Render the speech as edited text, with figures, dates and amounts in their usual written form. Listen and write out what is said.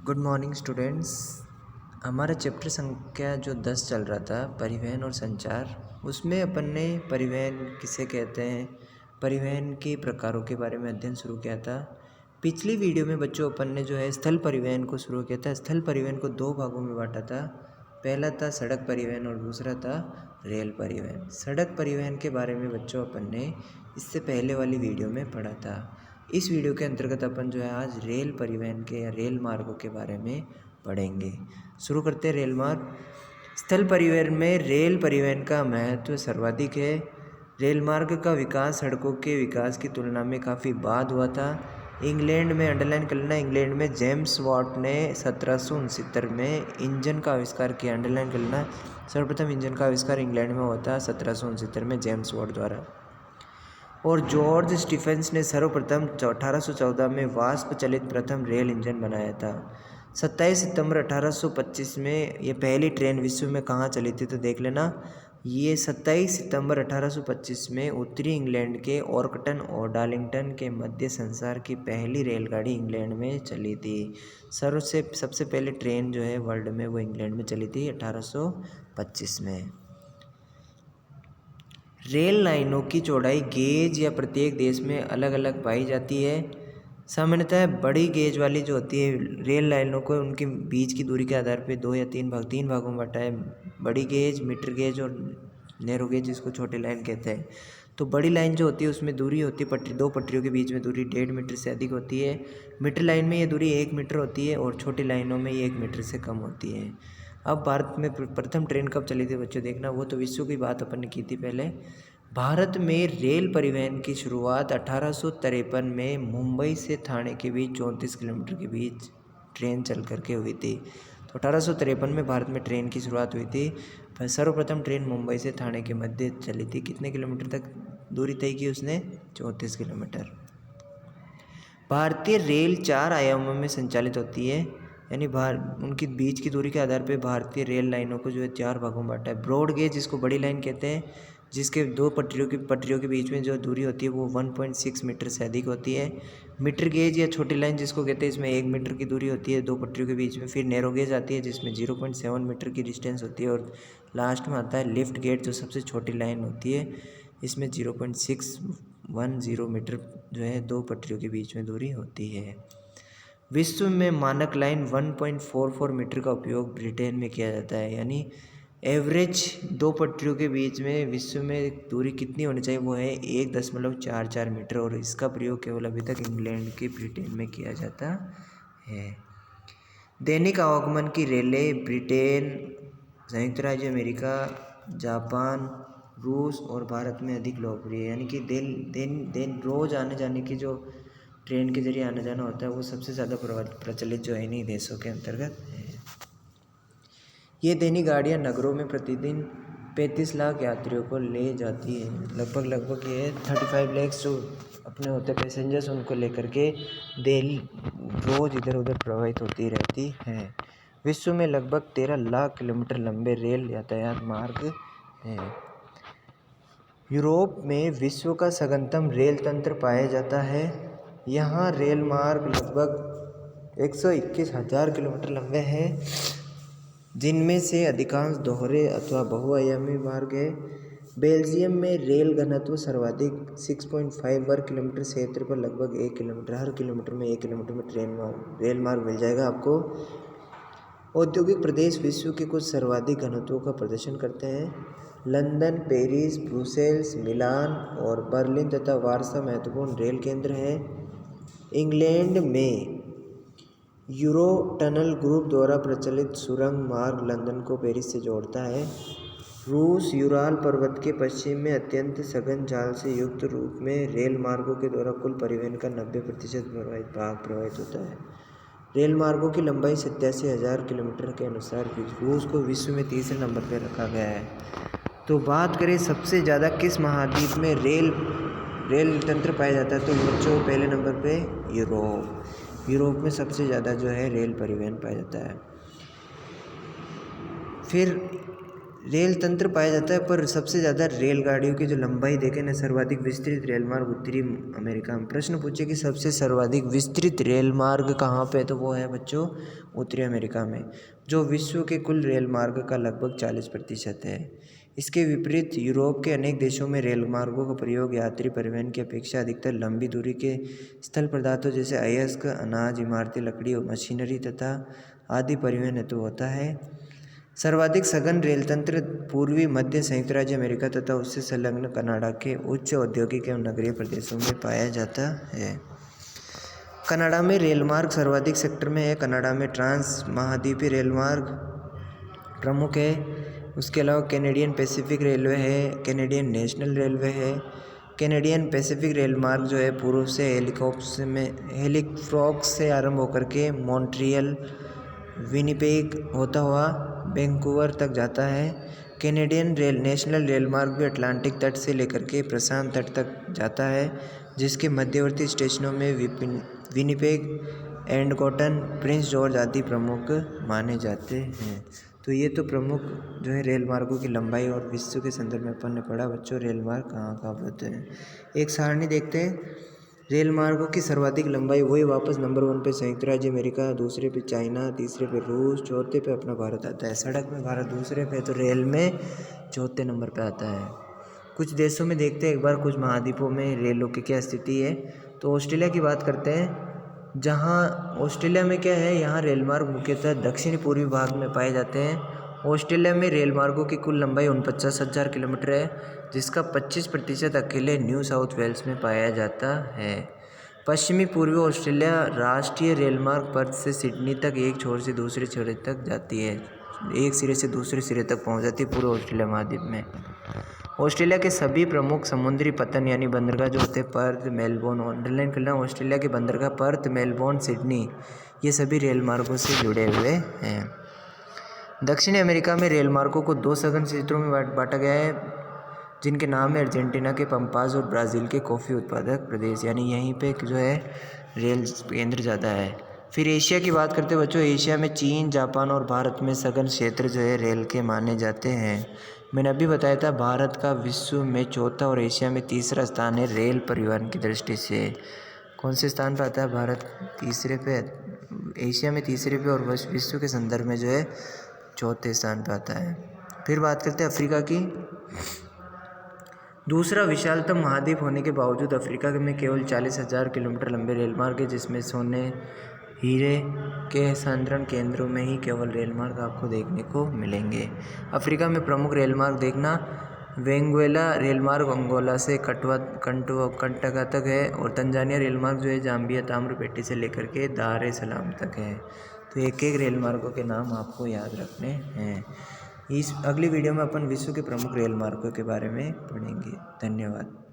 Good morning students. हमारा chapter संख्या जो 10 चल रहा था परिवहन और संचार, उसमें अपन ने परिवहन किसे कहते हैं, परिवहन के प्रकारों के बारे में अध्ययन शुरू किया था। पिछली वीडियो में बच्चों अपन ने जो है स्थल परिवहन को शुरू किया था। स्थल परिवहन को दो भागों में बांटा था। पहला था सड़क परिवहन और दूसरा था रेल परिवहन। सड़क परिवहन के बारे में बच्चों अपन ने इससे पहले वाली वीडियो में पढ़ा था। इस वीडियो के अंतर्गत अपन जो है आज रेल परिवहन के या रेल मार्गों के बारे में पढ़ेंगे। शुरू करते हैं रेल मार्ग। स्थल परिवहन में रेल परिवहन का महत्व सर्वाधिक है। रेल मार्ग का विकास सड़कों के विकास की तुलना में काफ़ी बाद हुआ था। इंग्लैंड में अंडरलाइन कर लेना, इंग्लैंड में जेम्स वॉट ने 1769 में इंजन का आविष्कार किया। अंडरलाइन कर लेना, सर्वप्रथम इंजन का आविष्कार इंग्लैंड में हुआ था 1769 में जेम्स वॉट द्वारा। और जॉर्ज स्टीफेंस ने सर्वप्रथम 1814 में वाष्प चलित प्रथम रेल इंजन बनाया था। 27 सितंबर 1825 में ये पहली ट्रेन विश्व में कहाँ चली थी तो देख लेना। ये 27 सितंबर 1825 में उत्तरी इंग्लैंड के ऑर्कटन और डार्लिंगटन के मध्य संसार की पहली रेलगाड़ी इंग्लैंड में चली थी। सबसे पहले ट्रेन जो है वर्ल्ड में वो इंग्लैंड में चली थी 1825 में। रेल लाइनों की चौड़ाई गेज या प्रत्येक देश में अलग अलग पाई जाती है। सामान्यतः बड़ी गेज वाली जो होती है रेल लाइनों को उनके बीच की दूरी के आधार पर दो या तीन भागों में बांटा है। बड़ी गेज, मीटर गेज और नैरो गेज, जिसको छोटी लाइन कहते हैं। तो बड़ी लाइन जो होती है उसमें दूरी होती है दो पटरियों के बीच में दूरी 1.5 मीटर से अधिक होती है। मीटर लाइन में ये दूरी 1 मीटर होती है और छोटी लाइनों में ये 1 मीटर से कम होती है। अब भारत में प्रथम ट्रेन कब चली थी बच्चों देखना, वो तो विश्व की बात अपन ने की थी पहले। भारत में रेल परिवहन की शुरुआत 1853 में मुंबई से ठाणे के बीच 34 किलोमीटर के बीच ट्रेन चल करके हुई थी। तो 1853 में भारत में ट्रेन की शुरुआत हुई थी। सर्वप्रथम ट्रेन मुंबई से ठाणे के मध्य चली थी। कितने किलोमीटर तक दूरी तय की उसने? 34 किलोमीटर। भारतीय रेल 4 आयामों में संचालित होती है, यानी उनकी बीच की दूरी के आधार पर भारतीय रेल लाइनों को जो है 4 भागों में बांटा है। ब्रॉड गेज, जिसको बड़ी लाइन कहते हैं, जिसके दो पटरियों के बीच में जो दूरी होती है वो 1.6 मीटर से अधिक होती है। मीटर गेज या छोटी लाइन जिसको कहते हैं, इसमें 1 मीटर की दूरी होती है दो पटरियों के बीच में। फिर नैरो गेज आती है जिसमें 0.7 मीटर की डिस्टेंस होती है। और लास्ट में आता है लिफ्ट गेज, जो सबसे छोटी लाइन होती है, इसमें 0.610 मीटर जो है दो पटरियों के बीच में दूरी होती है। विश्व में मानक लाइन 1.44 मीटर का उपयोग ब्रिटेन में किया जाता है, यानी एवरेज दो पटरियों के बीच में विश्व में दूरी कितनी होनी चाहिए वो है 1.44 मीटर। और इसका प्रयोग केवल अभी तक इंग्लैंड के ब्रिटेन में किया जाता है। दैनिक आवागमन की रेलें ब्रिटेन, संयुक्त राज्य अमेरिका, जापान, रूस और भारत में अधिक लोकप्रिय है। यानी कि दिन रोज आने जाने की जो ट्रेन के जरिए आना जाना होता है वो सबसे ज़्यादा प्रचलित जो है इन्हीं देशों के अंतर्गत है। ये दैनिक गाड़ियाँ नगरों में प्रतिदिन 35 लाख यात्रियों को ले जाती है। लगभग ये 35 लाख जो अपने होते पैसेंजर्स उनको लेकर के रोज इधर उधर प्रवाहित होती रहती हैं। विश्व में लगभग 13 लाख किलोमीटर लंबे रेल यातायात मार्ग हैं। यूरोप में विश्व का सघनतम रेल तंत्र पाया जाता है। यहाँ रेल मार्ग लगभग 121,000 किलोमीटर लंबे हैं, जिनमें से अधिकांश दोहरे अथवा बहुआयामी मार्ग है। बेल्जियम में रेल घनत्व सर्वाधिक 6.5 वर्ग किलोमीटर क्षेत्र पर लगभग 1 किलोमीटर, हर किलोमीटर में 1 किलोमीटर में रेल मार्ग मिल जाएगा आपको। औद्योगिक प्रदेश विश्व के कुछ सर्वाधिक घनत्वों का प्रदर्शन करते हैं। लंदन, पेरिस, ब्रुसेल्स, मिलान और बर्लिन तथा वार्सा महत्वपूर्ण रेल केंद्र हैं। इंग्लैंड में यूरो टनल ग्रुप द्वारा प्रचलित सुरंग मार्ग लंदन को पेरिस से जोड़ता है। रूस यूराल पर्वत के पश्चिम में अत्यंत सघन जाल से युक्त रूप में रेल मार्गों के द्वारा कुल परिवहन का 90% प्रवाहित होता है। रेल मार्गों की लंबाई 87,000 किलोमीटर के अनुसार रूस को विश्व में तीसरे नंबर पर रखा गया है। तो बात करें सबसे ज़्यादा किस महाद्वीप में रेल तंत्र पाया जाता है तो बच्चों पहले नंबर पे यूरोप में सबसे ज़्यादा जो है रेल परिवहन पाया जाता है। फिर रेल तंत्र पाया जाता है, पर सबसे ज़्यादा रेलगाड़ियों की जो लंबाई देखें ना, सर्वाधिक विस्तृत रेल मार्ग उत्तरी अमेरिका में। प्रश्न पूछे कि सबसे सर्वाधिक विस्तृत रेल मार्ग कहाँ पे है, तो वो है बच्चों उत्तरी अमेरिका में, जो विश्व के कुल रेल मार्ग का लगभग 40% है। इसके विपरीत यूरोप के अनेक देशों में रेल मार्गों का प्रयोग यात्री परिवहन की अपेक्षा अधिकतर लंबी दूरी के स्थल पदार्थों जैसे अयस्क, अनाज, इमारती लकड़ी और मशीनरी तथा आदि परिवहन हेतु होता है। सर्वाधिक सघन रेल तंत्र पूर्वी मध्य संयुक्त राज्य अमेरिका तथा उससे संलग्न कनाडा के उच्च औद्योगिक एवं नगरीय प्रदेशों में पाया जाता है। कनाडा में रेल मार्ग सर्वाधिक सेक्टर में है। कनाडा में ट्रांस महाद्वीपीय रेल मार्ग प्रमुख है। उसके अलावा कैनेडियन पैसिफिक रेलवे है, कैनेडियन नेशनल रेलवे है। कैनेडियन पैसिफिक रेल मार्ग जो है पूर्व से हेलिफैक्स से आरंभ होकर के मॉन्ट्रियल, विनिपेग होता हुआ वैंकूवर तक जाता है। कैनेडियन नेशनल रेल मार्ग भी अटलांटिक तट से लेकर के प्रशांत तट तक जाता है, जिसके मध्यवर्ती स्टेशनों में विनिपेग, एंडगोटन, प्रिंस जॉर्ज आदि प्रमुख माने जाते हैं। तो ये तो प्रमुख जो है रेल मार्गों की लंबाई और विश्व के संदर्भ में अपन ने पढ़ा बच्चों रेल मार्ग कहाँ कहाँ होते हैं। एक सारणी देखते हैं रेल मार्गों की सर्वाधिक लंबाई, वही वापस नंबर 1 पे संयुक्त राज्य अमेरिका, दूसरे पे चाइना, तीसरे पे रूस, चौथे पे अपना भारत आता है। सड़क में भारत दूसरे पे, तो रेल में चौथे नंबर पे आता है। कुछ देशों में देखते हैं एक बार, कुछ महाद्वीपों में रेलों की क्या स्थिति है। तो ऑस्ट्रेलिया की बात करते हैं, जहाँ ऑस्ट्रेलिया में क्या है, यहाँ रेल मार्ग मुख्यतः दक्षिणी पूर्वी भाग में पाए जाते हैं। ऑस्ट्रेलिया में रेल मार्गों की कुल लंबाई 49,000 किलोमीटर है, जिसका 25% अकेले न्यू साउथ वेल्स में पाया जाता है। पश्चिमी पूर्वी ऑस्ट्रेलिया राष्ट्रीय रेल मार्ग पर्थ से सिडनी तक एक छोर से दूसरे छोर तक जाती है, एक सिरे से दूसरे सिरे तक पहुंच जाती है पूरे ऑस्ट्रेलिया महाद्वीप में। ऑस्ट्रेलिया के सभी प्रमुख समुद्री पतन यानी बंदरगाह जो होते हैं पर्थ, मेलबोर्न, अंडरलाइन करना, ऑस्ट्रेलिया के बंदरगाह पर्थ, मेलबोर्न, सिडनी, ये सभी रेल मार्गों से जुड़े हुए हैं। दक्षिणी अमेरिका में रेल मार्गों को 2 सघन क्षेत्रों में बांटा गया है, जिनके नाम है अर्जेंटीना के पंपास और ब्राज़ील के कॉफ़ी उत्पादक प्रदेश, यानी यहीं पे जो है रेल केंद्र ज़्यादा है। फिर एशिया की बात करते हैं बच्चों, एशिया में चीन, जापान और भारत में सघन क्षेत्र जो है रेल के माने जाते हैं। मैंने अभी बताया था भारत का विश्व में चौथा और एशिया में तीसरा स्थान है रेल परिवहन की दृष्टि से। कौन से स्थान पर आता है भारत? तीसरे पे, एशिया में तीसरे पे, और विश्व के संदर्भ में जो है चौथे स्थान पर आता है। फिर बात करते हैं अफ्रीका की। दूसरा विशालतम महाद्वीप होने के बावजूद अफ्रीका में केवल 40,000 किलोमीटर लंबे रेल मार्ग है, जिसमें सोने, हीरे के संरक्षण केंद्रों में ही केवल रेल मार्ग आपको देखने को मिलेंगे। अफ्रीका में प्रमुख रेल मार्ग देखना, वेंगुएला रेल मार्ग अंगोला से कंटका तक है, और तंजानिया रेल मार्ग जो है जाम्बिया ताम्रपेटी से लेकर के दार ए सलाम तक है। तो एक एक रेल मार्गों के नाम आपको याद रखने हैं। इस अगली वीडियो में अपन विश्व के प्रमुख रेल मार्गों के बारे में पढ़ेंगे। धन्यवाद।